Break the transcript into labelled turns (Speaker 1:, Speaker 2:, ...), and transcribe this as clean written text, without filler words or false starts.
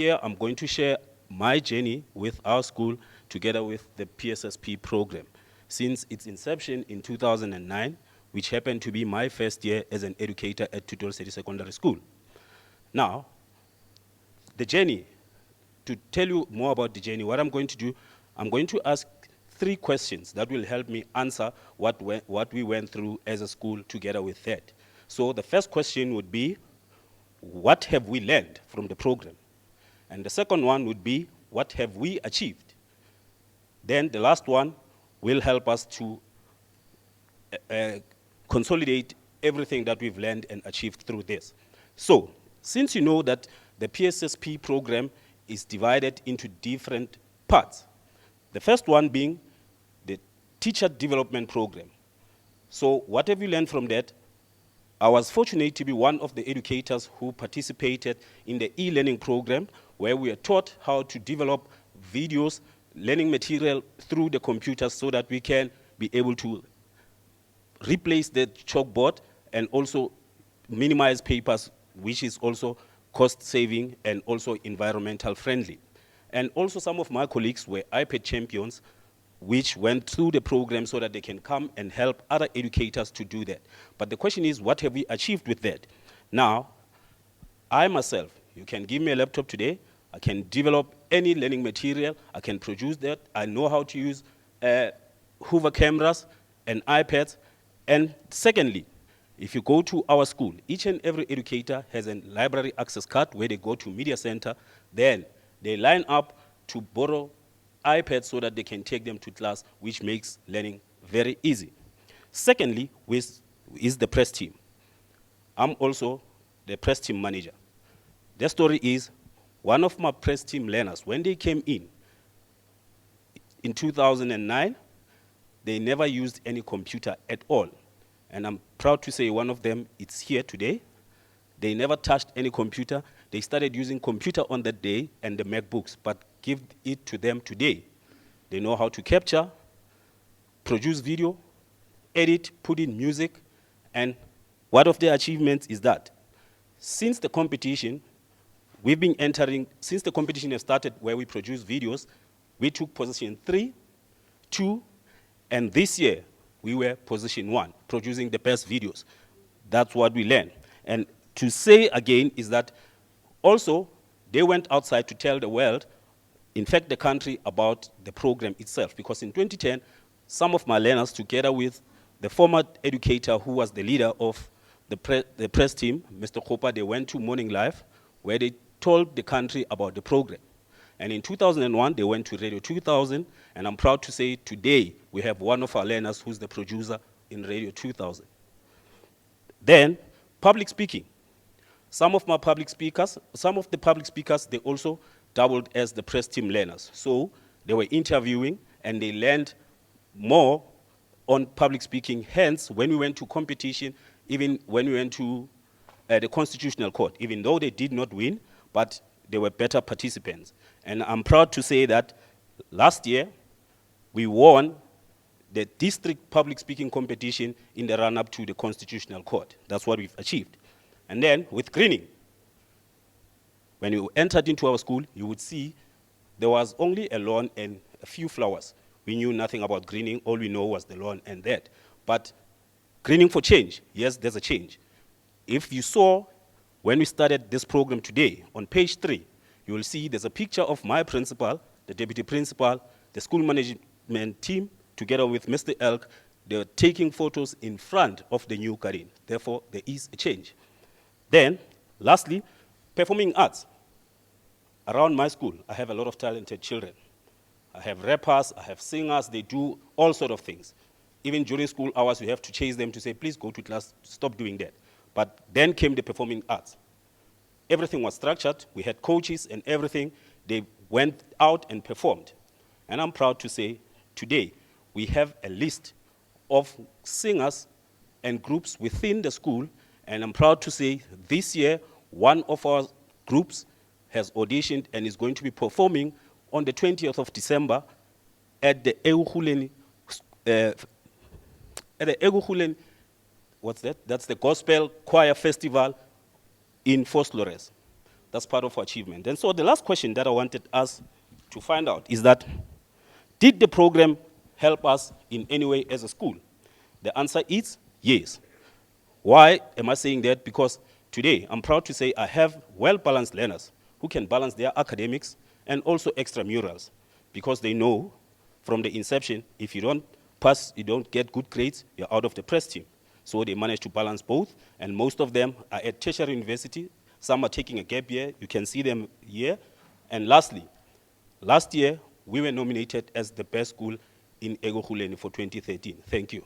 Speaker 1: here I'm going to share my journey with our school together with the PSSP program since its inception in 2009, which happened to be my first year as an educator at Thuto Lesedi Secondary School. Now, the journey, to tell you more about the journey, what I'm going to do, I'm going to ask 3 questions that will help me answer what we went through as a school together with that. So the first question would be, what have we learned from the program? And the second one would be, what have we achieved? Then the last one will help us to consolidate everything that we've learned and achieved through this. So, since you know that the PSSP program is divided into different parts, the first one being the teacher development program. So, what have you learned from that? I was fortunate to be one of the educators who participated in the e-learning program, where we are taught how to develop videos, learning material through the computers so that we can be able to replace the chalkboard and also minimize papers, which is also cost saving and also environmental friendly. And also some of my colleagues were iPad champions, which went through the program so that they can come and help other educators to do that. But the question is, what have we achieved with that? Now, I myself, you can give me a laptop today, I can develop any learning material, I can produce that, I know how to use Hoover cameras and iPads. And secondly, if you go to our school, each and every educator has a library access card where they go to media center, then they line up to borrow iPads so that they can take them to class, which makes learning very easy. Secondly, is the press team. I'm also the press team manager. The story is, one of my press team learners, when they came in 2009, they never used any computer at all. And I'm proud to say one of them is here today. They never touched any computer. They started using computer on that day and the MacBooks, but give it to them today. They know how to capture, produce video, edit, put in music, and one of their achievements is that since the competition, since the competition has started where we produce videos, we took position 3, 2, and this year we were position 1, producing the best videos. That's what we learned. And to say again is that also they went outside to tell the world, in fact the country, about the program itself. Because in 2010, some of my learners, together with the former educator who was the leader of the press team, Mr. Kopa, they went to Morning Live, where they told the country about the program. And in 2001, they went to Radio 2000, and I'm proud to say today we have one of our learners who's the producer in Radio 2000. Then, public speaking. Some of the public speakers, they also doubled as the press team learners. So they were interviewing, and they learned more on public speaking. Hence, when we went to competition, even when we went to the Constitutional Court, even though they did not win, but they were better participants. And I'm proud to say that last year, we won the district public speaking competition in the run-up to the Constitutional Court. That's what we've achieved. And then with greening, when you entered into our school, you would see there was only a lawn and a few flowers. We knew nothing about greening. All we know was the lawn and that. But greening for change, yes, there's a change. If you saw when we started this program today, on page 3, you will see there's a picture of my principal, the deputy principal, the school management team, together with Mr. Elk. They're taking photos in front of the new garden. Therefore, there is a change. Then, lastly, performing arts. Around my school, I have a lot of talented children. I have rappers, I have singers, they do all sorts of things. Even during school hours, we have to chase them to say, please go to class, stop doing that. But then came the performing arts. Everything was structured, we had coaches and everything. They went out and performed. And I'm proud to say, today, we have a list of singers and groups within the school, and I'm proud to say, this year, one of our groups has auditioned and is going to be performing on the 20th of December at the Eguhuleni, what's that? That's the Gospel Choir Festival in Mpho Tsoke. That's part of our achievement. And so the last question that I wanted us to find out is that, did the program help us in any way as a school? The answer is yes. Why am I saying that? Because today, I'm proud to say I have well-balanced learners who can balance their academics and also extramurals, because they know from the inception, if you don't pass, you don't get good grades, you're out of the press team. So they manage to balance both, and most of them are at tertiary university. Some are taking a gap year. You can see them here. And lastly, last year, we were nominated as the best school in Egokhuleni for 2013. Thank you.